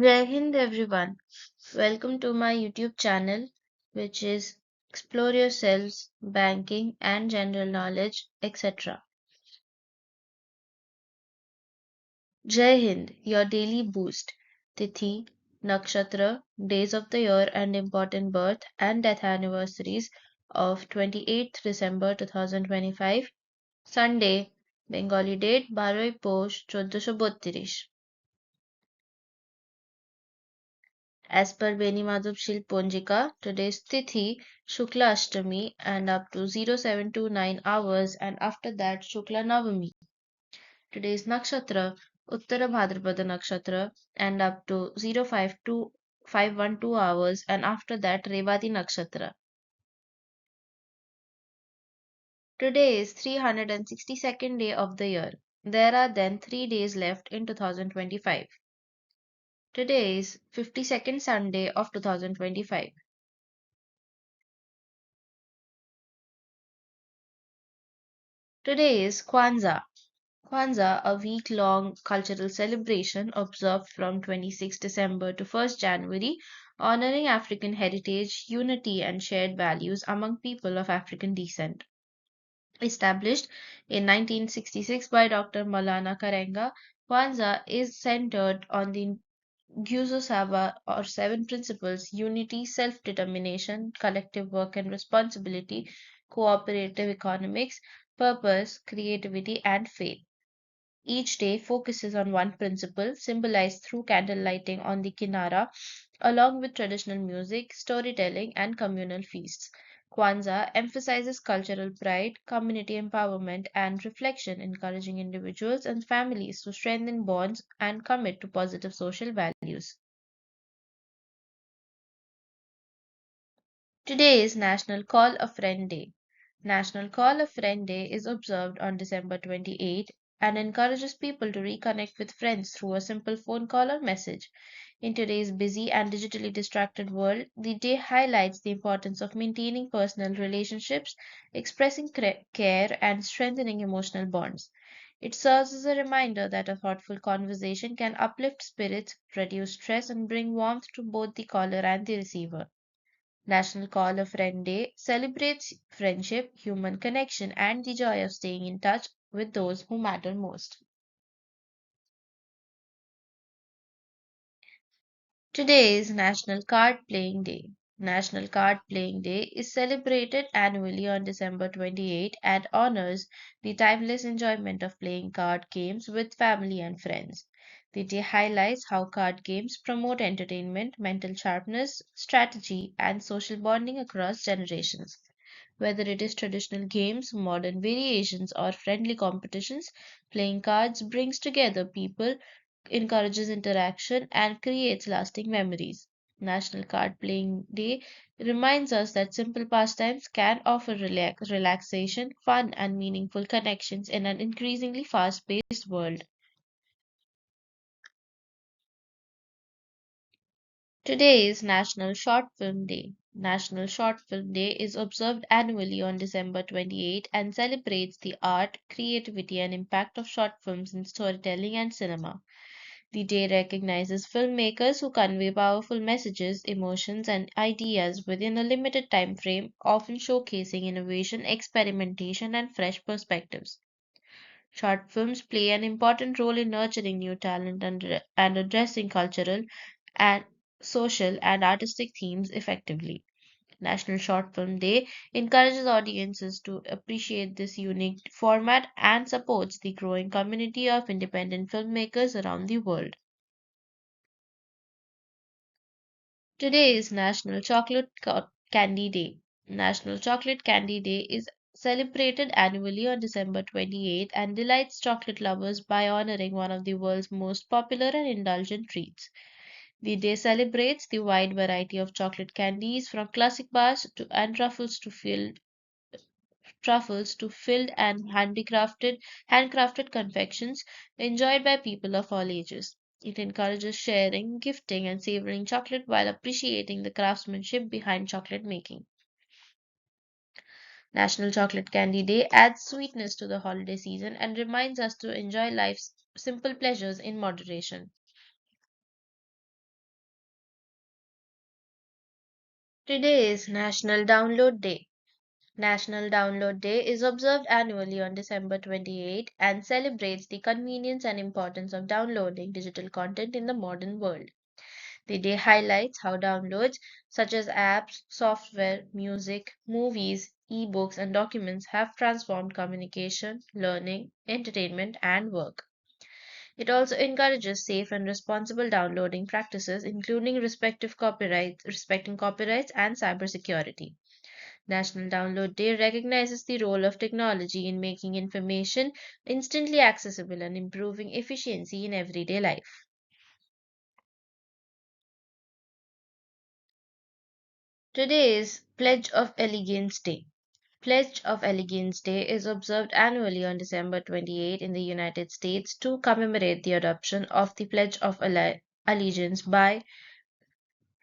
Jai Hind everyone. Welcome to my YouTube channel, which is Explore Yourselves, Banking and General Knowledge, etc. Jai Hind, your daily boost. Tithi, Nakshatra, days of the year and important birth and death anniversaries of 28th December 2025, Sunday, Bengali date 12 Posh 1432. As per Beni Madhub Ponjika, today's Tithi Shukla Ashtami and up to 0729 hours and after that Shukla Navami. Today's Nakshatra Uttara Bhadrapada Nakshatra and up to 052512 hours and after that Revati Nakshatra. Today is 362nd day of the year. There are then 3 days left in 2025. Today is 52nd Sunday of 2025. Today is Kwanzaa. Kwanzaa, a week-long cultural celebration observed from 26 December to 1st January, honoring African heritage, unity, and shared values among people of African descent. Established in 1966 by Dr. Maulana Karenga, Kwanzaa is centered on the Nguzo Saba or seven principles: unity, self-determination, collective work and responsibility, cooperative economics, purpose, creativity, and faith. Each day focuses on one principle, symbolized through candle lighting on the Kinara, along with traditional music, storytelling, and communal feasts. Kwanzaa emphasizes cultural pride, community empowerment, and reflection, encouraging individuals and families to strengthen bonds and commit to positive social values. Today is National Call a Friend Day. National Call a Friend Day is observed on December 28 and encourages people to reconnect with friends through a simple phone call or message. In today's busy and digitally distracted world, the day highlights the importance of maintaining personal relationships, expressing care, and strengthening emotional bonds. It serves as a reminder that a thoughtful conversation can uplift spirits, reduce stress, and bring warmth to both the caller and the receiver. National Call a Friend Day celebrates friendship, human connection, and the joy of staying in touch with those who matter most. Today is National Card Playing Day. National Card Playing Day is celebrated annually on December 28 and honors the timeless enjoyment of playing card games with family and friends. The day highlights how card games promote entertainment, mental sharpness, strategy, and social bonding across generations. Whether it is traditional games, modern variations, or friendly competitions, playing cards brings together people, encourages interaction, and creates lasting memories. National Card Playing Day reminds us that simple pastimes can offer relaxation, fun, and meaningful connections in an increasingly fast paced world. Today is National Short Film Day. National Short Film Day is observed annually on December 28 and celebrates the art, creativity, and impact of short films in storytelling and cinema. The day recognizes filmmakers who convey powerful messages, emotions, and ideas within a limited time frame, often showcasing innovation, experimentation, and fresh perspectives. Short films play an important role in nurturing new talent and addressing cultural and social and artistic themes effectively. National Short Film Day encourages audiences to appreciate this unique format and supports the growing community of independent filmmakers around the world. Today is National Candy Day. National Chocolate Candy Day is celebrated annually on December 28 and delights chocolate lovers by honoring one of the world's most popular and indulgent treats. The day celebrates the wide variety of chocolate candies from classic bars to and truffles to filled and handcrafted confections enjoyed by people of all ages. It encourages sharing, gifting, and savoring chocolate while appreciating the craftsmanship behind chocolate making. National Chocolate Candy Day adds sweetness to the holiday season and reminds us to enjoy life's simple pleasures in moderation. Today is National Download Day. National Download Day is observed annually on December 28 and celebrates the convenience and importance of downloading digital content in the modern world. The day highlights how downloads such as apps, software, music, movies, ebooks, and documents have transformed communication, learning, entertainment, and work. It also encourages safe and responsible downloading practices, including respecting copyrights and cybersecurity. National Download Day recognizes the role of technology in making information instantly accessible and improving efficiency in everyday life. Today is Pledge of Allegiance Day. Pledge of Allegiance Day is observed annually on December 28 in the United States to commemorate the adoption of the Pledge of Allegiance by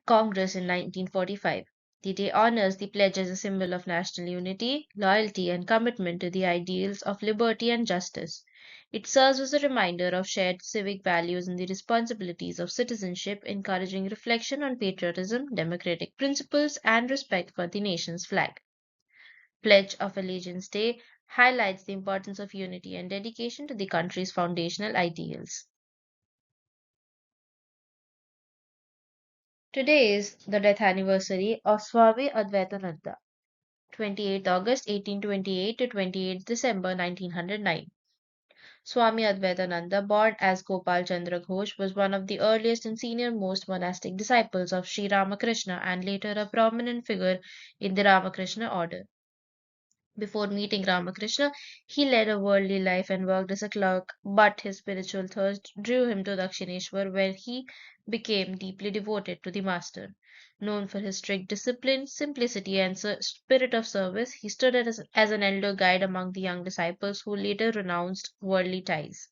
Congress in 1945. The day honors the pledge as a symbol of national unity, loyalty, and commitment to the ideals of liberty and justice. It serves as a reminder of shared civic values and the responsibilities of citizenship, encouraging reflection on patriotism, democratic principles, and respect for the nation's flag. Pledge of Allegiance Day highlights the importance of unity and dedication to the country's foundational ideals. Today is the death anniversary of Swami Advaitananda. 28th August 1828 to 28th December 1909. Swami Advaitananda, born as Gopal Chandra Ghosh, was one of the earliest and senior most monastic disciples of Sri Ramakrishna and later a prominent figure in the Ramakrishna order. Before meeting Ramakrishna, he led a worldly life and worked as a clerk, but his spiritual thirst drew him to Dakshineshwar, where he became deeply devoted to the Master. Known for his strict discipline, simplicity, and spirit of service, he stood as an elder guide among the young disciples who later renounced worldly ties.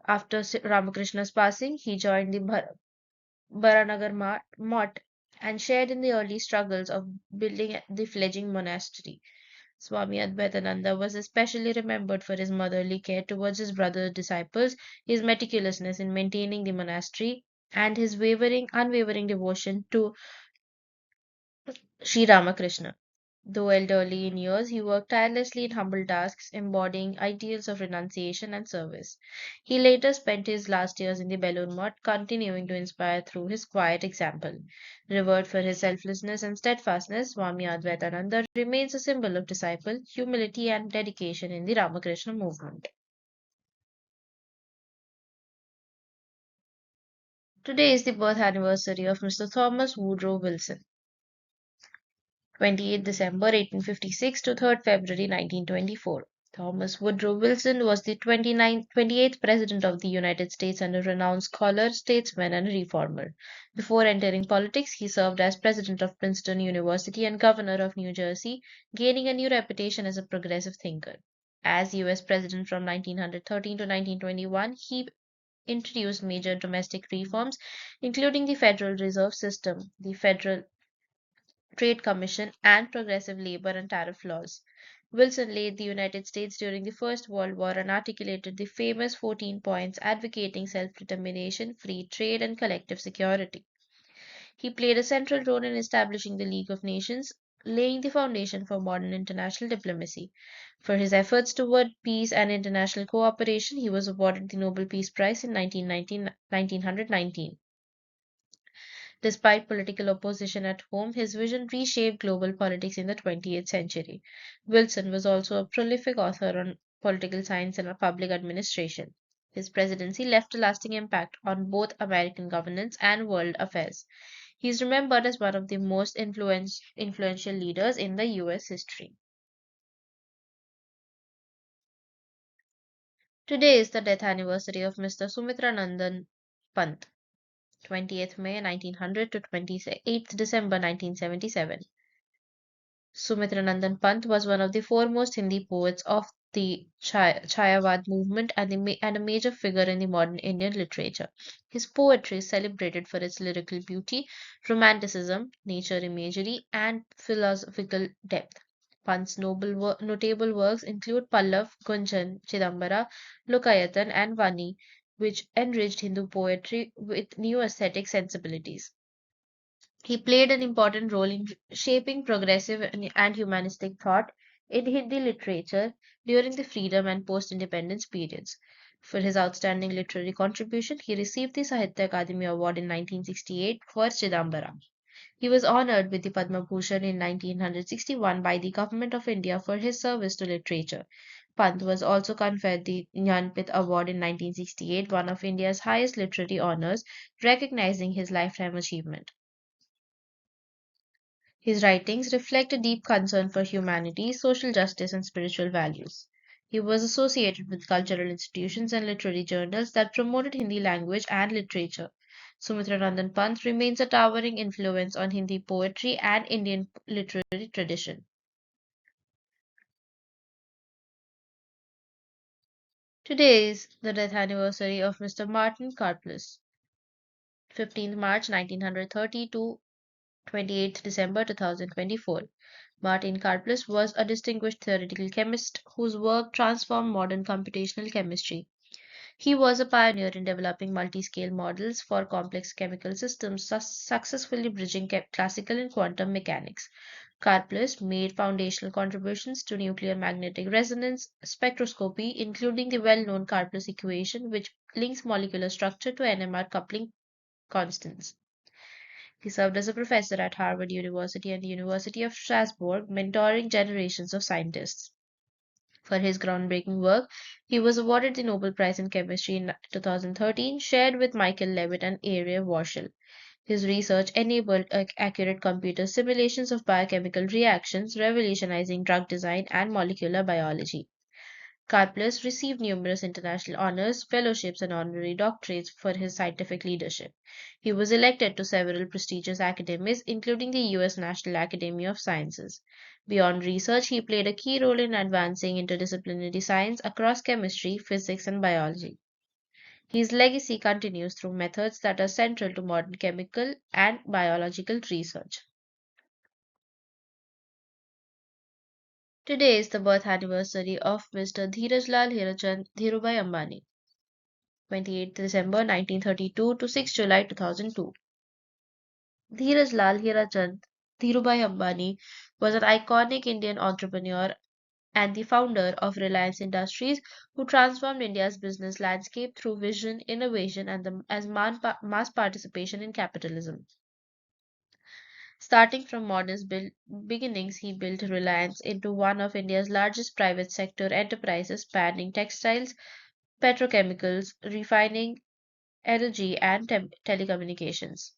After Ramakrishna's passing, he joined the Baranagar Mott and shared in the early struggles of building the fledgling monastery. Swami Advaitananda was especially remembered for his motherly care towards his brother disciples, his meticulousness in maintaining the monastery, and his unwavering devotion to Sri Ramakrishna. Though elderly in years, he worked tirelessly in humble tasks, embodying ideals of renunciation and service. He later spent his last years in the Belur Math, continuing to inspire through his quiet example. Revered for his selflessness and steadfastness, Swami Advaitananda remains a symbol of disciple, humility, and dedication in the Ramakrishna movement. Today is the birth anniversary of Mr. Thomas Woodrow Wilson. 28 December 1856 to 3rd February 1924. Thomas Woodrow Wilson was the 28th President of the United States and a renowned scholar, statesman, and reformer. Before entering politics, he served as President of Princeton University and Governor of New Jersey, gaining a new reputation as a progressive thinker. As U.S. President from 1913 to 1921, he introduced major domestic reforms, including the Federal Reserve System, the Federal Trade Commission, and progressive labor and tariff laws. Wilson led the United States during the First World War and articulated the famous 14 points advocating self determination, free trade, and collective security. He played a central role in establishing the League of Nations, laying the foundation for modern international diplomacy. For his efforts toward peace and international cooperation, he was awarded the Nobel Peace Prize in 1919. Despite political opposition at home, his vision reshaped global politics in the 20th century. Wilson was also a prolific author on political science and public administration. His presidency left a lasting impact on both American governance and world affairs. He is remembered as one of the most influential leaders in the US history. Today is the death anniversary of Mr. Sumitranandan Pant, 20th May 1900 to 28th December 1977. Sumitranandan Pant was one of the foremost Hindi poets of the Chayavad movement and a major figure in the modern Indian literature. His poetry is celebrated for its lyrical beauty, romanticism, nature imagery, and philosophical depth. Pant's notable works include Pallav, Gunjan, Chidambara, Lokayatan, and Vani, which enriched Hindu poetry with new aesthetic sensibilities. He played an important role in shaping progressive and humanistic thought in Hindi literature during the freedom and post independence periods. For his outstanding literary contribution, he received the Sahitya Akademi Award in 1968 for Chidambaram. He was honored with the Padma Bhushan in 1961 by the Government of India for his service to literature. Pant was also conferred the Jnanpith Award in 1968, one of India's highest literary honors, recognizing his lifetime achievement. His writings reflect a deep concern for humanity, social justice, and spiritual values. He was associated with cultural institutions and literary journals that promoted Hindi language and literature. Sumitra Nandan Pant remains a towering influence on Hindi poetry and Indian literary tradition. Today is the death anniversary of Mr. Martin Karplus, 15th March 1930 to 28th December 2024. Martin Karplus was a distinguished theoretical chemist whose work transformed modern computational chemistry. He was a pioneer in developing multi-scale models for complex chemical systems, successfully bridging classical and quantum mechanics. Karplus made foundational contributions to nuclear magnetic resonance spectroscopy, including the well-known Karplus equation, which links molecular structure to NMR coupling constants. He served as a professor at Harvard University and the University of Strasbourg, mentoring generations of scientists. For his groundbreaking work, he was awarded the Nobel Prize in Chemistry in 2013, shared with Michael Levitt and Arie Warshel. His research enabled accurate computer simulations of biochemical reactions, revolutionizing drug design and molecular biology. Karplus received numerous international honors, fellowships, and honorary doctorates for his scientific leadership. He was elected to several prestigious academies, including the U.S. National Academy of Sciences. Beyond research, he played a key role in advancing interdisciplinary science across chemistry, physics, and biology. His legacy continues through methods that are central to modern chemical and biological research. Today is the birth anniversary of Mr. Dheerajlal Hirachand Dhirubhai Ambani. 28th December 1932 to 6 July 2002. Dheeraj Lal Hirachand Dhirubhai Ambani was an iconic Indian entrepreneur and the founder of Reliance Industries, who transformed India's business landscape through vision, innovation, and mass participation in capitalism. Starting from modest beginnings, he built Reliance into one of India's largest private sector enterprises spanning textiles, petrochemicals, refining, energy, and telecommunications.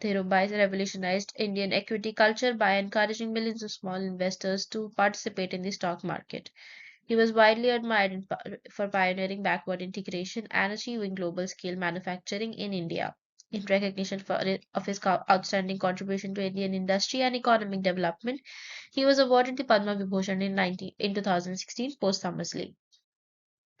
Dhirubhai revolutionized Indian equity culture by encouraging millions of small investors to participate in the stock market. He was widely admired for pioneering backward integration and achieving global scale manufacturing in India. In recognition of his outstanding contribution to Indian industry and economic development, he was awarded the Padma Vibhushan in 2016 posthumously.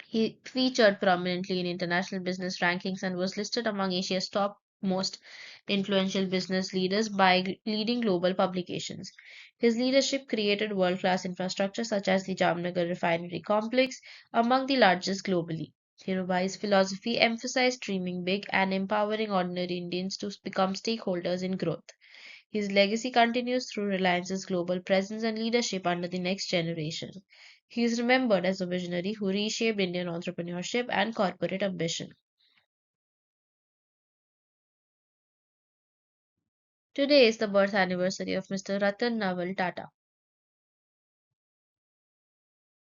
He featured prominently in international business rankings and was listed among Asia's top most influential business leaders by leading global publications. His leadership created world class infrastructure such as the Jamnagar refinery complex, among the largest globally. Dhirubhai's philosophy emphasized dreaming big and empowering ordinary Indians to become stakeholders in growth. His legacy continues through Reliance's global presence and leadership under the next generation. He is remembered as a visionary who reshaped Indian entrepreneurship and corporate ambition. Today is the birth anniversary of Mr. Ratan Naval Tata,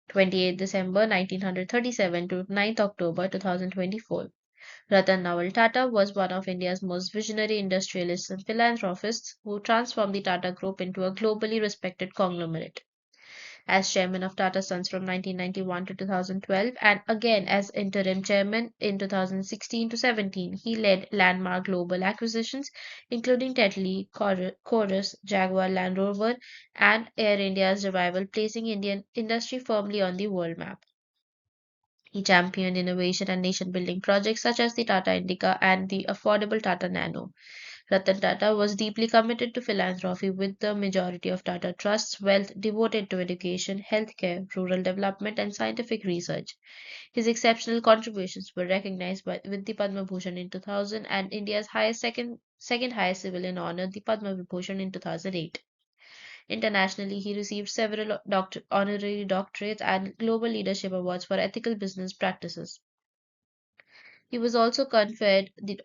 28th December 1937 to 9th October 2024. Ratan Naval Tata was one of India's most visionary industrialists and philanthropists who transformed the Tata Group into a globally respected conglomerate. As chairman of Tata Sons from 1991 to 2012 and again as interim chairman in 2016 to 17. He led landmark global acquisitions including Tetley, Chorus, Jaguar Land Rover and Air India's revival, placing Indian industry firmly on the world map. He championed innovation and nation building projects such as the Tata Indica and the affordable Tata Nano. Ratan Tata was deeply committed to philanthropy, with the majority of Tata Trust's wealth devoted to education, healthcare, rural development, and scientific research. His exceptional contributions were recognized with the Padma Bhushan in 2000 and India's highest second highest civilian honor, the Padma Vibhushan, in 2008. Internationally, he received several honorary doctorates and global leadership awards for ethical business practices. He was also conferred the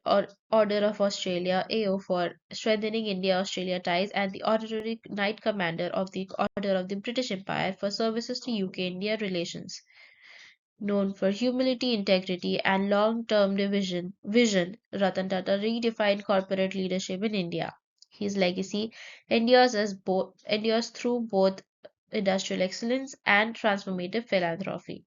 Order of Australia (AO) for strengthening India-Australia ties and the honorary Knight Commander of the Order of the British Empire for services to UK-India relations. Known for humility, integrity, and long-term vision, Ratan Tata redefined corporate leadership in India. His legacy endures through both industrial excellence and transformative philanthropy.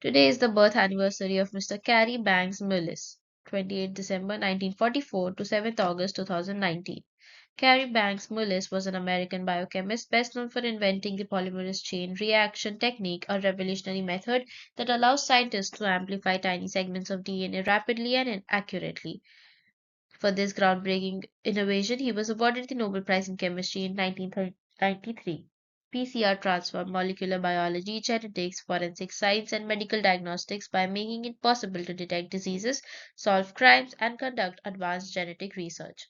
Today is the birth anniversary of Mr. Cary Banks Mullis, 28 December 1944 to 7th August 2019. Cary Banks Mullis was an American biochemist best known for inventing the polymerase chain reaction technique, a revolutionary method that allows scientists to amplify tiny segments of DNA rapidly and accurately. For this groundbreaking innovation, he was awarded the Nobel Prize in Chemistry in 1993. PCR transformed molecular biology, genetics, forensic science, and medical diagnostics by making it possible to detect diseases, solve crimes, and conduct advanced genetic research.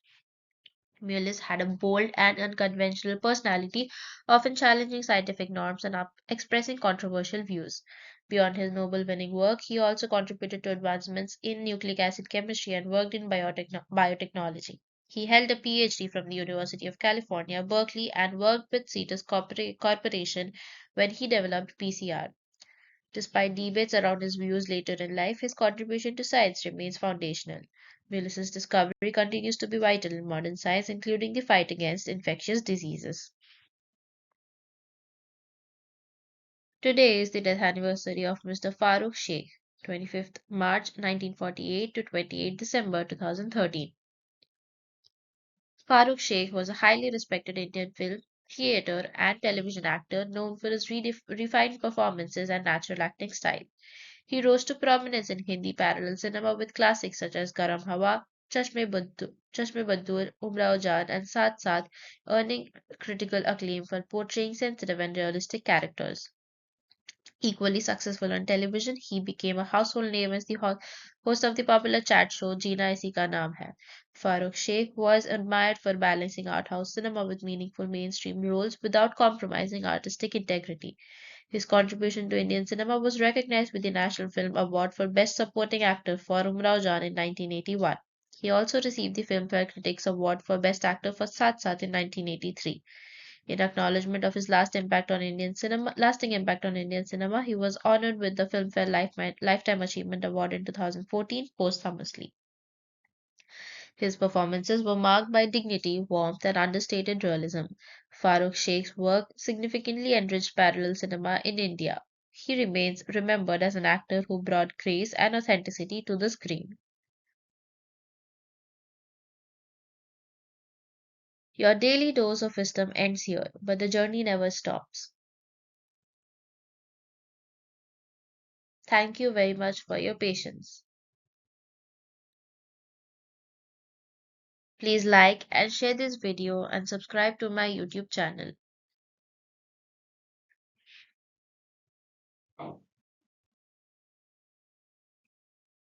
Mullis had a bold and unconventional personality, often challenging scientific norms and expressing controversial views. Beyond his Nobel winning work, he also contributed to advancements in nucleic acid chemistry and worked in biotechnology. He held a PhD from the University of California, Berkeley, and worked with Cetus Corporation when he developed PCR. Despite debates around his views later in life, his contribution to science remains foundational. Willis's discovery continues to be vital in modern science, including the fight against infectious diseases. Today is the death anniversary of Mr. Farooq Sheikh, 25th March 1948 to 28 December 2013. Farooq Sheikh was a highly respected Indian film, theatre, and television actor known for his refined performances and natural acting style. He rose to prominence in Hindi parallel cinema with classics such as Garam Hawa, Chashme Baddoor, Umrao Jaan, and Saath Saath, earning critical acclaim for portraying sensitive and realistic characters. Equally successful on television, he became a household name as the host of the popular chat show Jeena Isi Ka Naam Hai. Farooq Sheikh was admired for balancing art house cinema with meaningful mainstream roles without compromising artistic integrity. His contribution to Indian cinema was recognized with the National Film Award for Best Supporting Actor for Umrao Jaan in 1981. He also received the Filmfare Critics Award for Best Actor for Saath Saath in 1983. In acknowledgement of his lasting impact on Indian cinema, he was honored with the Filmfare Lifetime Achievement Award in 2014 posthumously. His performances were marked by dignity, warmth, and understated realism. Farooq Sheikh's work significantly enriched parallel cinema in India. He remains remembered as an actor who brought grace and authenticity to the screen. Your daily dose of wisdom ends here, but the journey never stops. Thank you very much for your patience. Please like and share this video and subscribe to my YouTube channel.